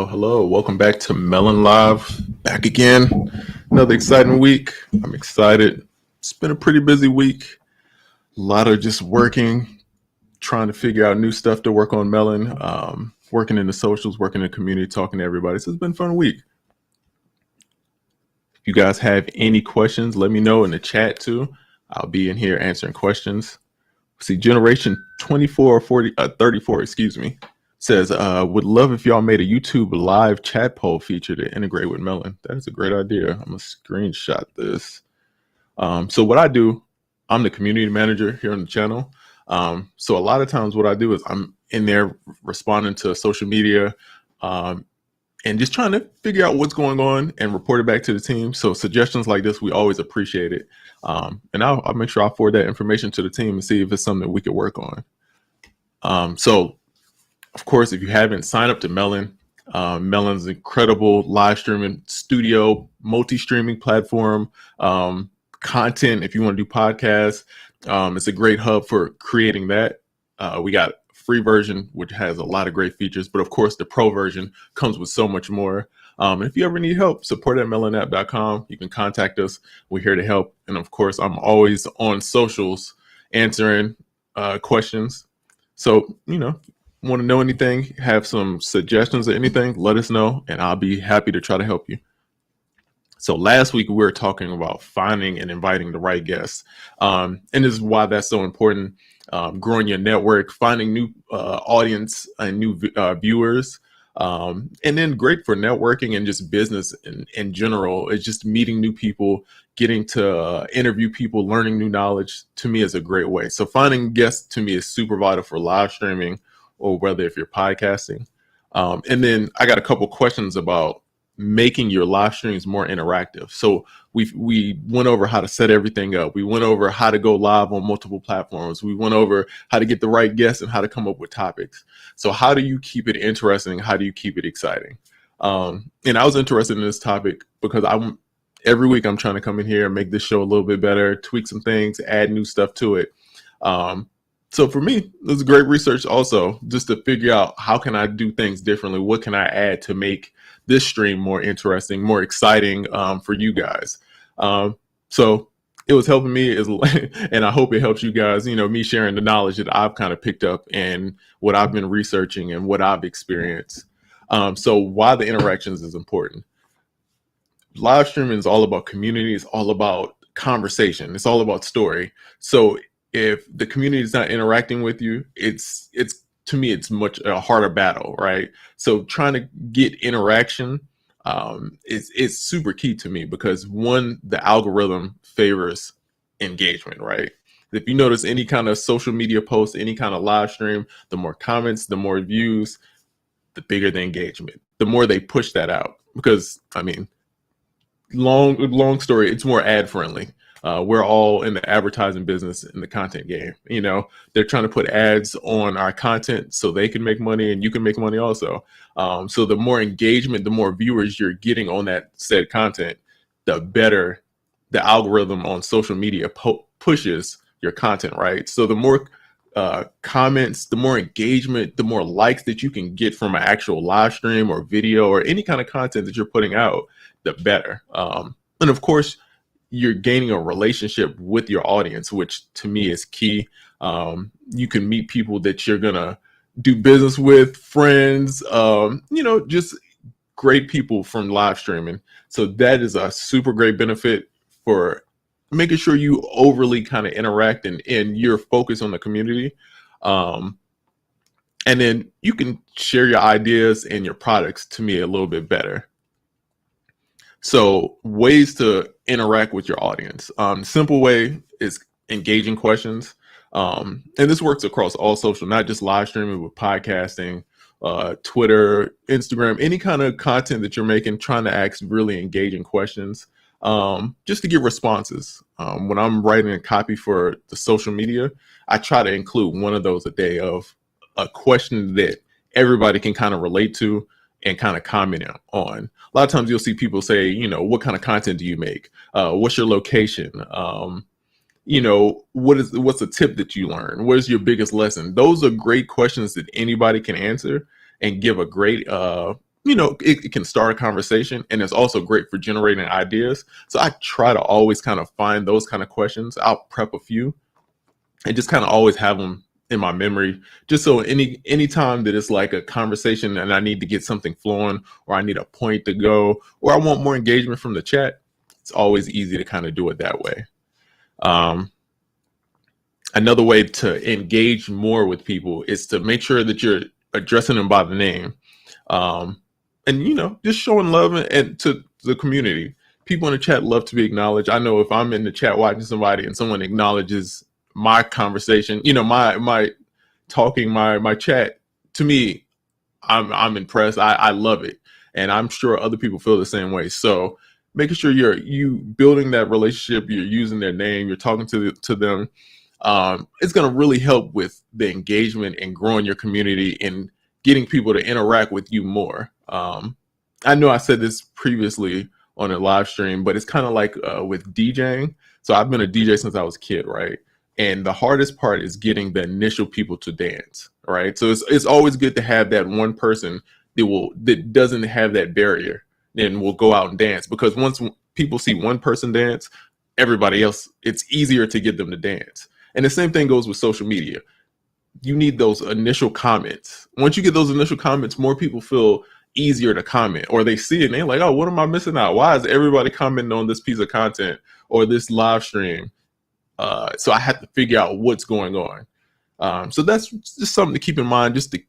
Hello. Welcome back to Melon Live. Back again. Another exciting week. I'm excited. It's been a pretty busy week. A lot of just working, trying to figure out new stuff to work on Melon, working in the socials, working in the community, talking to everybody. So it's been a fun week. If you guys have any questions, let me know in the chat too. I'll be in here answering questions. See, Generation 34 says, would love if y'all made a YouTube live chat poll feature to integrate with Melon. That is a great idea. I'm gonna screenshot this. So what I do, I'm the community manager here on the channel. So a lot of times what I do is I'm in there responding to social media and just trying to figure out what's going on and report it back to the team. So suggestions like this, we always appreciate it. And I'll make sure I forward that information to the team and see if it's something that we could work on. So of course, if you haven't signed up to Melon, Melon's incredible live streaming studio, multi-streaming platform, content. If you want to do podcasts, it's a great hub for creating that. We got a free version, which has a lot of great features, but of course the pro version comes with so much more. And if you ever need help, support at melonapp.com. You can contact us. We're here to help. And of course, I'm always on socials answering questions. So, want to know anything, have some suggestions or anything, let us know and I'll be happy to try to help you. So last week we were talking about finding and inviting the right guests. And this is why that's so important. Growing your network, finding new audience and new viewers. And then great for networking and just business in general. It's just meeting new people, getting to interview people, learning new knowledge, to me is a great way. So finding guests to me is super vital for live streaming or whether if you're podcasting. And then I got a couple questions about making your live streams more interactive. So we went over how to set everything up. We went over how to go live on multiple platforms. We went over how to get the right guests and how to come up with topics. So how do you keep it interesting? How do you keep it exciting? And I was interested in this topic because every week I'm trying to come in here and make this show a little bit better, tweak some things, add new stuff to it. So for me, it was great research also, just to figure out how can I do things differently? What can I add to make this stream more interesting, more exciting for you guys? So it was helping me, and I hope it helps you guys, me sharing the knowledge that I've kind of picked up and what I've been researching and what I've experienced. So why the interactions is important. Live streaming is all about community. It's all about conversation. It's all about story. So if the community is not interacting with you, it's to me, it's much a harder battle, right? So trying to get interaction is super key to me because one, the algorithm favors engagement, right? If you notice any kind of social media post, any kind of live stream, the more comments, the more views, the bigger the engagement, the more they push that out. Because long story, it's more ad friendly. We're all in the advertising business in the content game. They're trying to put ads on our content so they can make money and you can make money also. So the more engagement, the more viewers you're getting on that said content, the better the algorithm on social media pushes your content, right? So the more comments, the more engagement, the more likes that you can get from an actual live stream or video or any kind of content that you're putting out, the better. And of course, you're gaining a relationship with your audience, which to me is key. You can meet people that you're gonna do business with, friends, just great people from live streaming. So that is a super great benefit for making sure you overly kind of interact and you're focused on the community. And then you can share your ideas and your products to me a little bit better. So ways to interact with your audience. Simple way is engaging questions. And this works across all social, not just live streaming, but podcasting, Twitter, Instagram, any kind of content that you're making, trying to ask really engaging questions, just to get responses. When I'm writing a copy for the social media, I try to include one of those a day of a question that everybody can kind of relate to and kind of comment on. A lot of times you'll see people say, what kind of content do you make? What's your location? What's a tip that you learn? What is your biggest lesson? Those are great questions that anybody can answer and give a great, it can start a conversation, and it's also great for generating ideas. So I try to always kind of find those kind of questions. I'll prep a few and just kind of always have them in my memory, just so any time that it's like a conversation and I need to get something flowing, or I need a point to go, or I want more engagement from the chat, it's always easy to kind of do it that way. Another way to engage more with people is to make sure that you're addressing them by the name, and just showing love and to the community. People in the chat love to be acknowledged. I know if I'm in the chat watching somebody and someone acknowledges my conversation, my talking, my chat, to me, I'm impressed. I love it, and I'm sure other people feel the same way. So making sure you building that relationship, you're using their name, you're talking to them. It's going to really help with the engagement and growing your community and getting people to interact with you more. I know I said this previously on a live stream, but it's kind of like with DJing. So I've been a DJ since I was a kid, right? And the hardest part is getting the initial people to dance, right? So it's always good to have that one person that doesn't have that barrier and will go out and dance, because once people see one person dance, everybody else, it's easier to get them to dance. And the same thing goes with social media. You need those initial comments. Once you get those initial comments, more people feel easier to comment, or they see it and they're like, oh, what am I missing out? Why is everybody commenting on this piece of content or this live stream? So I have to figure out what's going on. So that's just something to keep in mind, just to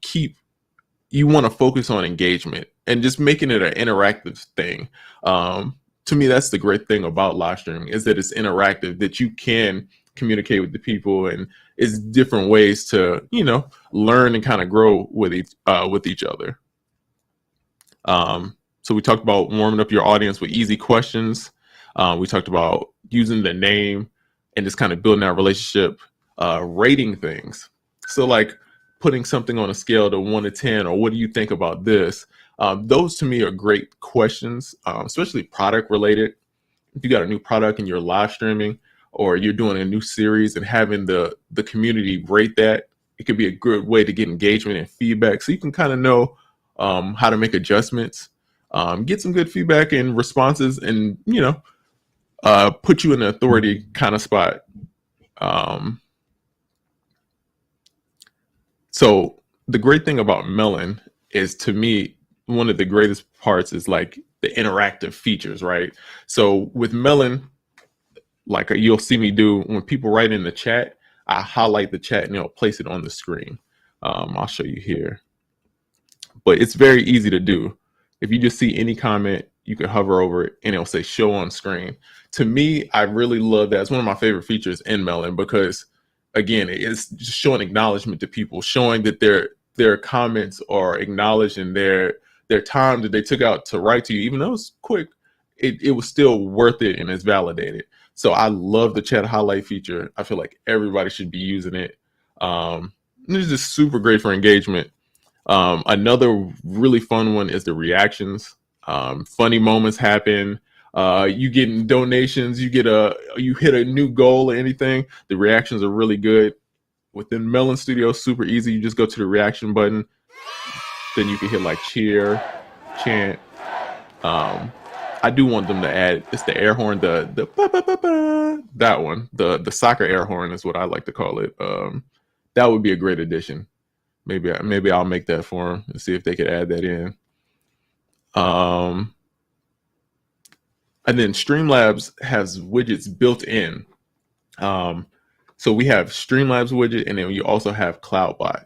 you want to focus on engagement and just making it an interactive thing. To me, that's the great thing about live streaming, is that it's interactive, that you can communicate with the people, and it's different ways to, learn and kind of grow with each other. So we talked about warming up your audience with easy questions. We talked about using the name and just kind of building that relationship, rating things. So like putting something on a scale to 1 to 10, or what do you think about this? Those to me are great questions, especially product related. If you got a new product and you're live streaming, or you're doing a new series and having the community rate that, it could be a good way to get engagement and feedback, so you can kind of know how to make adjustments, get some good feedback and responses, and put you in an authority kind of spot. So the great thing about Melon is, to me, one of the greatest parts is like the interactive features, right? So with Melon, like you'll see me do, when people write in the chat, I highlight the chat and place it on the screen. I'll show you here, but it's very easy to do. If you just see any comment, you can hover over it and it'll say show on screen. To me, I really love that. It's one of my favorite features in Melon, because again, it's just showing acknowledgement to people, showing that their comments are acknowledged, and their time that they took out to write to you, even though it's quick, it was still worth it and it's validated. So I love the chat highlight feature. I feel like everybody should be using it. It's just super great for engagement. Another really fun one is the reactions. Funny moments happen. You get donations, you hit a new goal or anything, the reactions are really good. Within Melon Studio, super easy. You just go to the reaction button, then you can hit like cheer, chant. I do want them to add, it's the air horn, the ba, ba, ba, ba, that one, the soccer air horn is what I like to call it. That would be a great addition. Maybe I'll make that for them and see if they could add that in. And then Streamlabs has widgets built in. So we have Streamlabs widget, and then you also have CloudBot.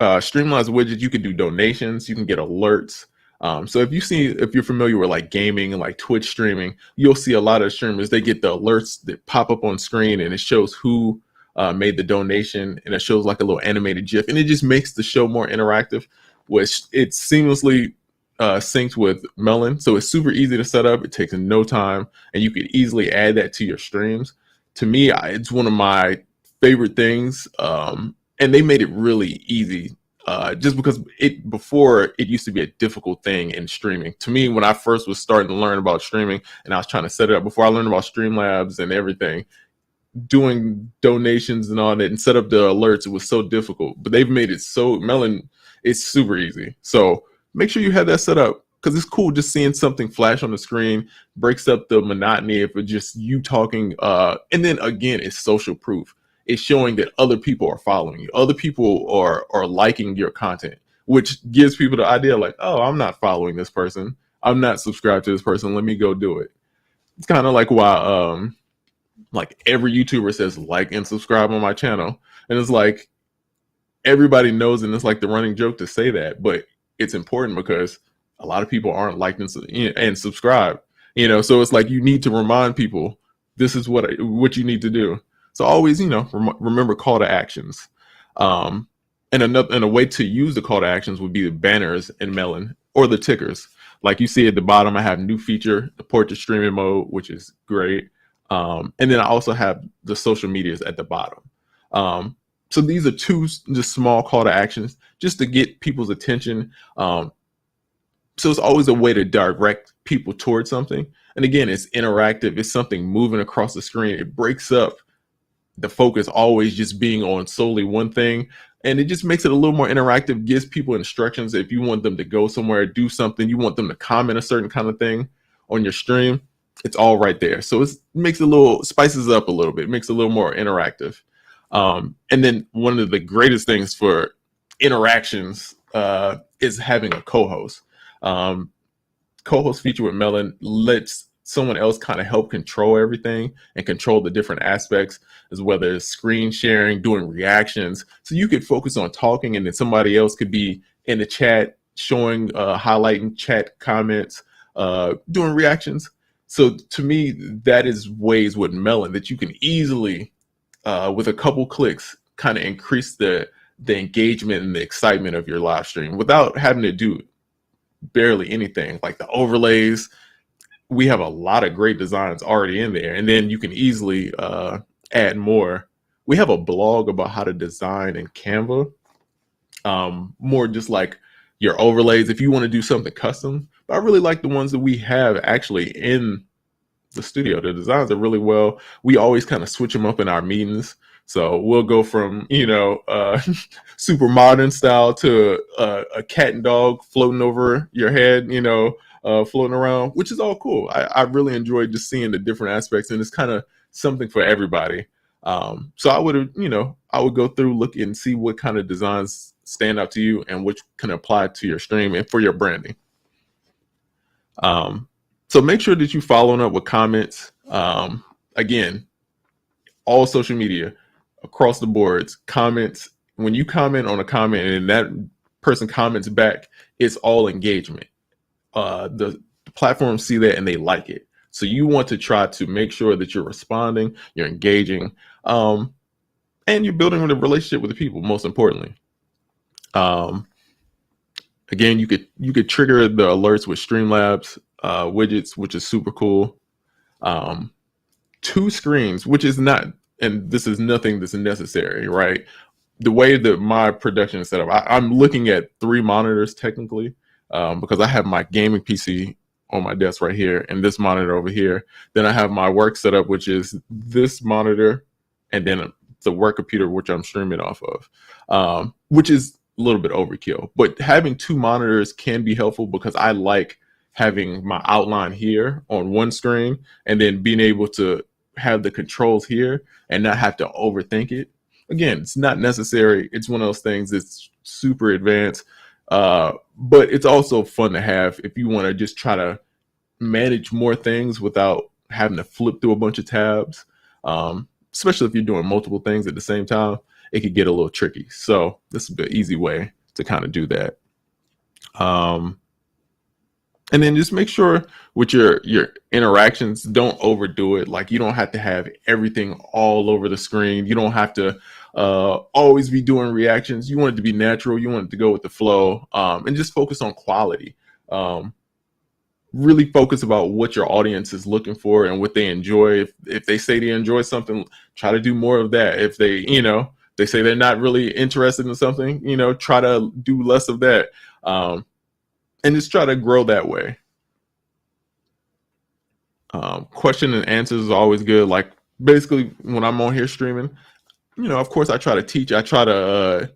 Streamlabs widget, you can do donations, you can get alerts. So if you're familiar with like gaming and like Twitch streaming, you'll see a lot of streamers, they get the alerts that pop up on screen, and it shows who made the donation, and it shows like a little animated GIF, and it just makes the show more interactive, which it seamlessly synced with Melon, so it's super easy to set up. It takes no time, and you could easily add that to your streams. To me, it's one of my favorite things, and they made it really easy. Just because before it used to be a difficult thing in streaming. To me, when I first was starting to learn about streaming and I was trying to set it up, before I learned about Streamlabs and everything, doing donations and all that and set up the alerts, it was so difficult. But they've made it so Melon, it's super easy. So make sure you have that set up, because it's cool just seeing something flash on the screen, breaks up the monotony if it's just you talking. And then again, it's social proof. It's showing that other people are following you, other people are liking your content, which gives people the idea like, oh, I'm not following this person, I'm not subscribed to this person, let me go do it. It's kind of like why like every YouTuber says like and subscribe on my channel, and it's like everybody knows, and it's like the running joke to say that, but it's important because a lot of people aren't liked and subscribe. So it's like you need to remind people this is what you need to do. So always, remember call to actions. And a way to use the call to actions would be the banners in Melon or the tickers. Like you see at the bottom, I have new feature, the portrait streaming mode, which is great. And then I also have the social medias at the bottom. So these are two just small call to actions just to get people's attention. So it's always a way to direct people towards something. And again, it's interactive. It's something moving across the screen. It breaks up the focus always just being on solely one thing. And it just makes it a little more interactive, gives people instructions. If you want them to go somewhere, do something, you want them to comment a certain kind of thing on your stream, it's all right there. So it makes it spices up a little bit, makes it a little more interactive. And then one of the greatest things for interactions is having a co-host. Co-host feature with Melon lets someone else kind of help control everything and control the different aspects, as whether it's screen sharing, doing reactions. So you could focus on talking, and then somebody else could be in the chat showing, highlighting chat comments, doing reactions. So to me, that is ways with Melon that you can easily, with a couple clicks, kind of increase the engagement and the excitement of your live stream without having to do barely anything. Like the overlays, we have a lot of great designs already in there, and then you can easily add more. We have a blog about how to design in Canva, more just like your overlays if you want to do something custom. But I really like the ones that we have actually in the studio. The designs are really well. We always kind of switch them up in our meetings. So we'll go from, super modern style to a cat and dog floating over your head, floating around, which is all cool. I really enjoy just seeing the different aspects, and it's kind of something for everybody. So I would go through, look and see what kind of designs stand out to you and which can apply to your stream and for your branding. So make sure that you following up with comments. Again, all social media across the boards, comments. When you comment on a comment and that person comments back, it's all engagement. The platforms see that and they like it. So you want to try to make sure that you're responding, you're engaging, and you're building a relationship with the people, most importantly. Again, you could trigger the alerts with Streamlabs widgets, which is super cool. 2 screens, which is not, and this is nothing that's necessary, right? The way that my production is set up, I'm looking at 3 monitors technically, because I have my gaming PC on my desk right here and this monitor over here. Then I have my work setup, which is this monitor, and then the work computer, which I'm streaming off of, which is a little bit overkill. But having 2 monitors can be helpful because I like having my outline here on one screen and then being able to have the controls here and not have to overthink it. Again, it's not necessary. It's one of those things that's super advanced, but it's also fun to have if you want to just try to manage more things without having to flip through a bunch of tabs. Especially if you're doing multiple things at the same time, it could get a little tricky. So this is the easy way to kind of do that. And then just make sure with your interactions, don't overdo it. Like, you don't have to have everything all over the screen. You don't have to always be doing reactions. You want it to be natural. You want it to go with the flow, and just focus on quality. Um, really focus about what your audience is looking for and what they enjoy. If they say they enjoy something, try to do more of that. If they, they say they're not really interested in something, try to do less of that. And just try to grow that way. Question and answers is always good. Like, basically, when I'm on here streaming, of course I try to teach. I try to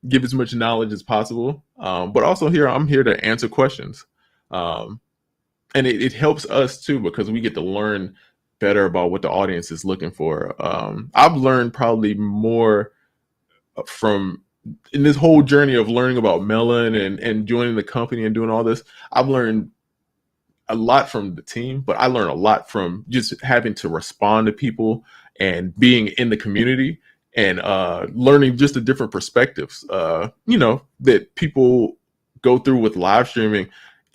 give as much knowledge as possible. But also here, I'm here to answer questions. And it helps us too, because we get to learn better about what the audience is looking for. I've learned probably more from in this whole journey of learning about Melon and joining the company and doing all this. I've learned a lot from the team, but I learned a lot from just having to respond to people and being in the community and learning just the different perspectives, that people go through with live streaming.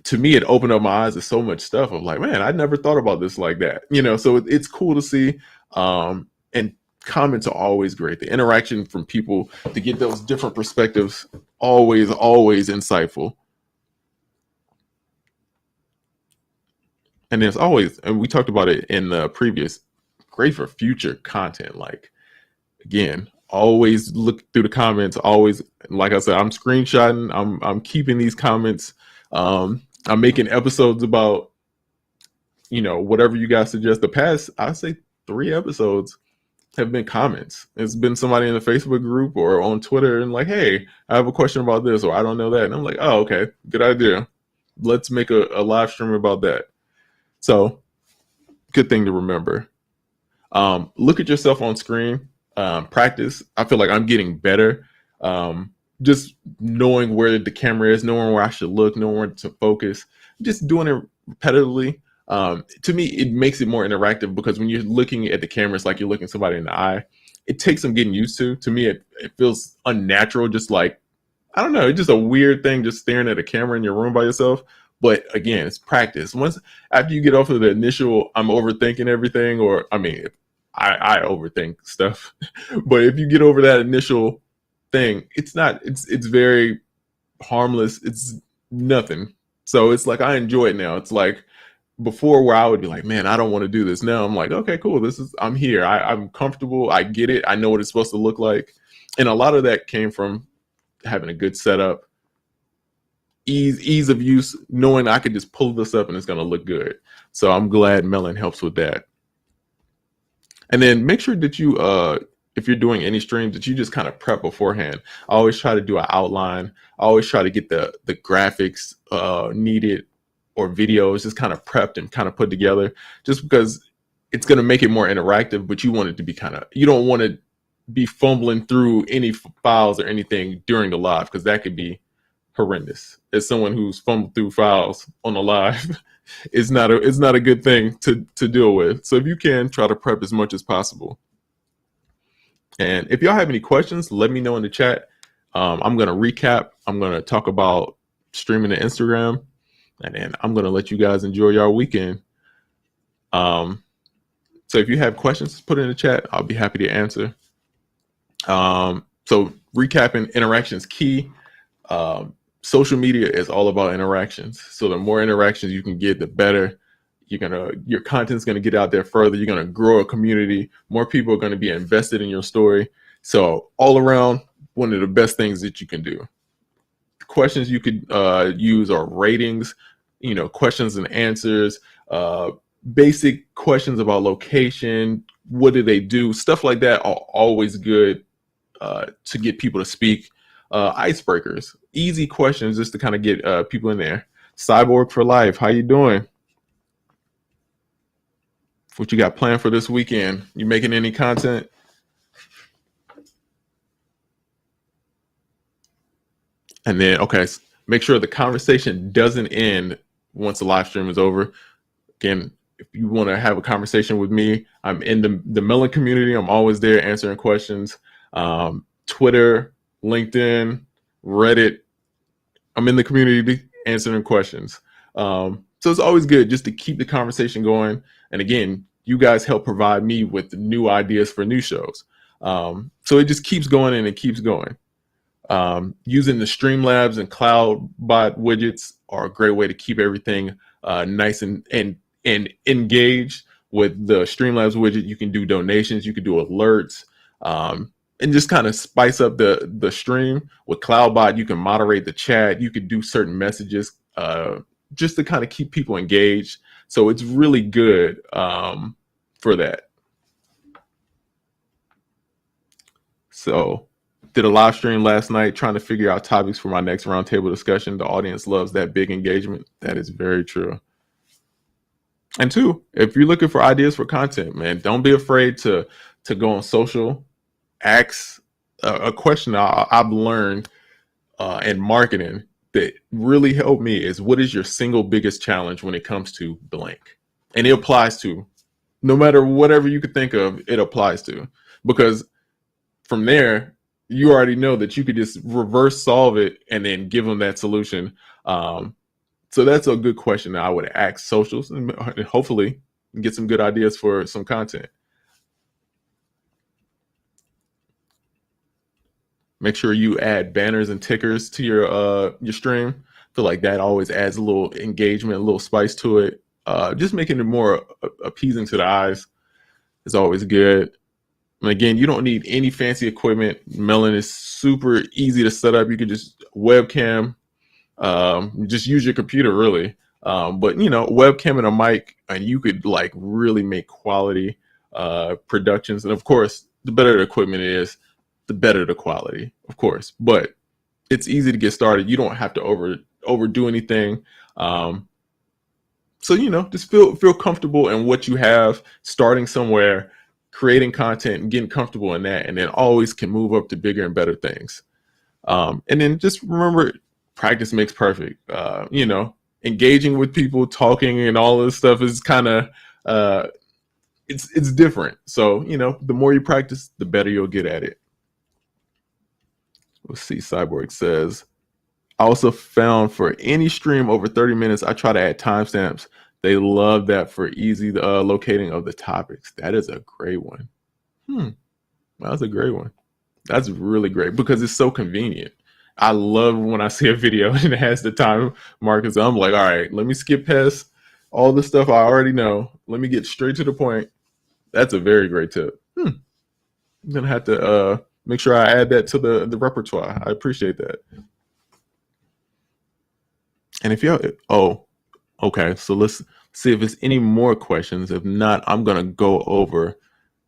To me, it opened up my eyes to so much stuff. I'm like, man, I never thought about this like that. So it's cool to see. And comments are always great. The interaction from people to get those different perspectives, always insightful. And there's always, and we talked about it in the previous, great for future content. Like, again, always look through the comments. Always, like I said, I'm screenshotting. I'm keeping these comments. I'm making episodes about, whatever you guys suggest. The past, I'd say 3 episodes have been comments. It's been somebody in the Facebook group or on Twitter and like, hey, I have a question about this, or I don't know that. And I'm like, oh, okay, good idea. Let's make a live stream about that. So, good thing to remember. Look at yourself on screen. Practice. I feel like I'm getting better. Just knowing where the camera is, knowing where I should look, knowing where to focus. Just doing it repetitively. To me, it makes it more interactive, because when you're looking at the camera, it's like you're looking somebody in the eye. It takes some getting used to. To me, it feels unnatural. Just like, I don't know, it's just a weird thing just staring at a camera in your room by yourself. But again, it's practice. Once after you get off of the initial, I'm overthinking everything, or I mean, I overthink stuff. But if you get over that initial thing, it's very harmless. It's nothing. So it's like, I enjoy it now. It's like before, where I would be like, man, I don't want to do this. Now I'm like, okay, cool. I'm here. I'm comfortable. I get it. I know what it's supposed to look like. And a lot of that came from having a good setup. Ease of use, knowing I could just pull this up and it's going to look good. So I'm glad Melon helps with that. And then make sure that you, if you're doing any streams, that you just kind of prep beforehand. I always try to do an outline. I always try to get the graphics needed, or videos just kind of prepped and kind of put together, just because it's going to make it more interactive. But you want it to be you don't want to be fumbling through any files or anything during the live, because that could be horrendous. As someone who's fumbled through files on a live, it's not a good thing to deal with. So if you can, try to prep as much as possible. And if y'all have any questions, let me know in the chat. I'm going to recap. I'm going to talk about streaming to Instagram, and then I'm going to let you guys enjoy your weekend. So if you have questions, put it in the chat. I'll be happy to answer. So recapping, interactions key. Social media is all about interactions. So the more interactions you can get, the better. Your content's gonna get out there further. You're gonna grow a community. More people are gonna be invested in your story. So all around, one of the best things that you can do. Questions you could use are ratings, questions and answers, basic questions about location, what do they do, stuff like that are always good to get people to speak. Icebreakers, easy questions just to kind of get people in there. Cyborg for life, how you doing? What you got planned for this weekend? You making any content? And then, okay, make sure the conversation doesn't end once the live stream is over. Again, if you want to have a conversation with me, I'm in the Melon community. I'm always there answering questions. Twitter, LinkedIn, Reddit. I'm in the community answering questions. So it's always good just to keep the conversation going. And again, you guys help provide me with new ideas for new shows. So it just keeps going and it keeps going. Using the Streamlabs and CloudBot widgets are a great way to keep everything nice and engaged. With the Streamlabs widget, you can do donations, you can do alerts, and just kind of spice up the stream. With CloudBot, you can moderate the chat, you can do certain messages just to kind of keep people engaged. So it's really good for that. So did a live stream last night trying to figure out topics for my next roundtable discussion. The audience loves that big engagement. That is very true. And two, if you're looking for ideas for content, man, don't be afraid to go on social. Ask a question I've learned in marketing that really helped me is, what is your single biggest challenge when it comes to blank? And it applies to no matter whatever you could think of, it applies to, because from there, you already know that you could just reverse solve it and then give them that solution. So that's a good question that I would ask socials, and hopefully get some good ideas for some content. Make sure you add banners and tickers to your stream. I feel like that always adds a little engagement, a little spice to it. Just making it more appeasing to the eyes is always good. And again, you don't need any fancy equipment. Melon is super easy to set up. You can just webcam, just use your computer really. But webcam and a mic, and you could like really make quality productions. And of course, the better the equipment is, the better the quality, of course. But it's easy to get started. You don't have to overdo anything. So just feel comfortable in what you have, starting somewhere, creating content and getting comfortable in that, and then always can move up to bigger and better things. And then just remember, practice makes perfect. Engaging with people, talking, and all this stuff is kind of it's different. So the more you practice, the better you'll get at it. Let's see. Cyborg says, I also found for any stream over 30 minutes, I try to add timestamps. They love that for easy locating of the topics. That is a great one. That's a great one. That's really great because it's so convenient. I love when I see a video and it has the time markers. I'm like, all right, let me skip past all the stuff I already know. Let me get straight to the point. That's a very great tip. I'm gonna have to make sure I add that to the repertoire. I appreciate that. And if you okay, so let's see if there's any more questions. If not, I'm gonna go over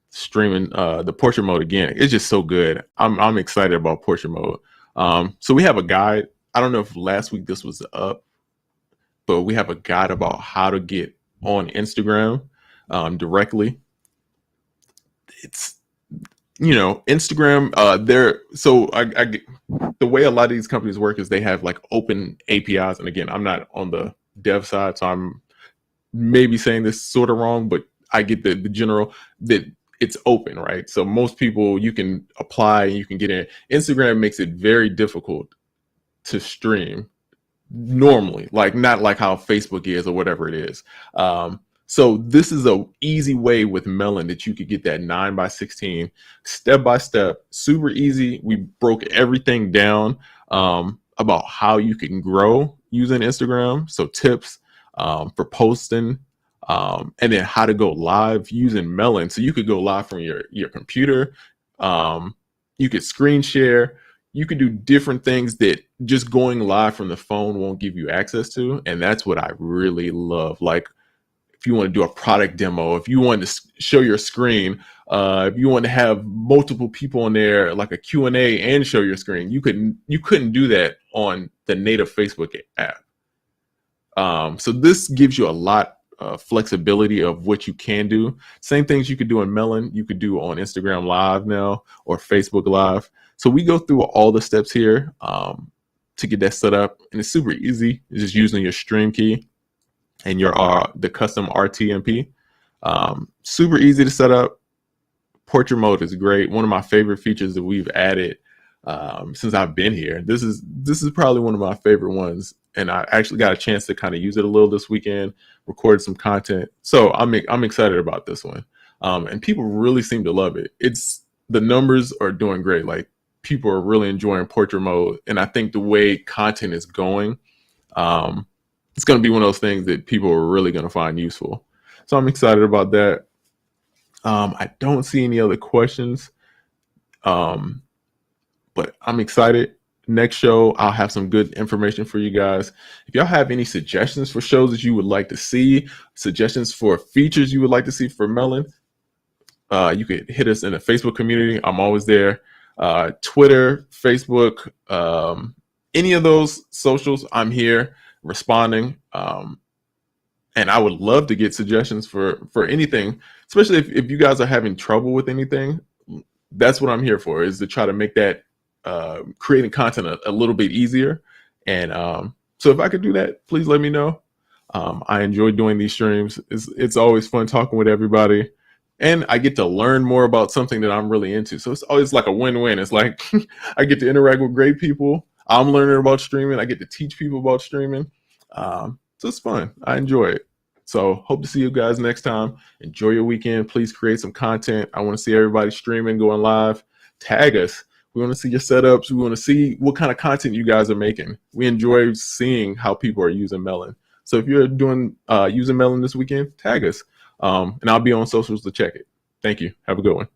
streaming the portrait mode again. It's just so good. I'm excited about portrait mode. So we have a guide. I don't know if last week this was up, but we have a guide about how to get on Instagram directly. It's Instagram the way a lot of these companies work is they have like open APIs. And again, I'm not on the dev side, so I'm maybe saying this sort of wrong, but I get the general that it's open, right? So most people, you can apply and you can get in. Instagram makes it very difficult to stream normally, like not like how Facebook is or whatever it is. So this is a easy way with Melon that you could get that 9x16 step by step, super easy. We broke everything down about how you can grow using Instagram. So tips for posting, and then how to go live using Melon. So you could go live from your computer. You could screen share. You could do different things that just going live from the phone won't give you access to. And that's what I really love. Like, if you want to do a product demo, if you want to show your screen, if you want to have multiple people in there, like a Q&A and show your screen, you couldn't do that on the native Facebook app. So this gives you a lot of flexibility of what you can do. Same things you could do in Melon, you could do on Instagram Live now or Facebook Live. So we go through all the steps here to get that set up, and it's super easy. It's just using your stream key and your the custom RTMP. Super easy to set up. Portrait mode is great. One of my favorite features that we've added since I've been here. This is probably one of my favorite ones. and I actually got a chance to kind of use it a little this weekend, recorded some content. So I'm excited about this one. And people really seem to love it. The numbers are doing great. Like, people are really enjoying portrait mode, and I think the way content is going, um, it's going to be one of those things that people are really going to find useful. So I'm excited about that. I don't see any other questions, um, but I'm excited. Next show, I'll have some good information for you guys. If y'all have any suggestions for shows that you would like to see, suggestions for features you would like to see for Melon, you could hit us in the Facebook community. I'm always there. Twitter, Facebook, any of those socials, I'm here responding. And I would love to get suggestions for anything, especially if you guys are having trouble with anything. That's what I'm here for, is to try to make that creating content a little bit easier. And so if I could do that, please let me know. I enjoy doing these streams. It's always fun talking with everybody, and I get to learn more about something that I'm really into. So it's always like a win-win. It's like I get to interact with great people. I'm learning about streaming. I get to teach people about streaming. So it's fun. I enjoy it. So hope to see you guys next time. Enjoy your weekend. Please create some content. I want to see everybody streaming, going live. Tag us. We want to see your setups. We want to see what kind of content you guys are making. We enjoy seeing how people are using Melon. So if you're doing using Melon this weekend, tag us. And I'll be on socials to check it. Thank you. Have a good one.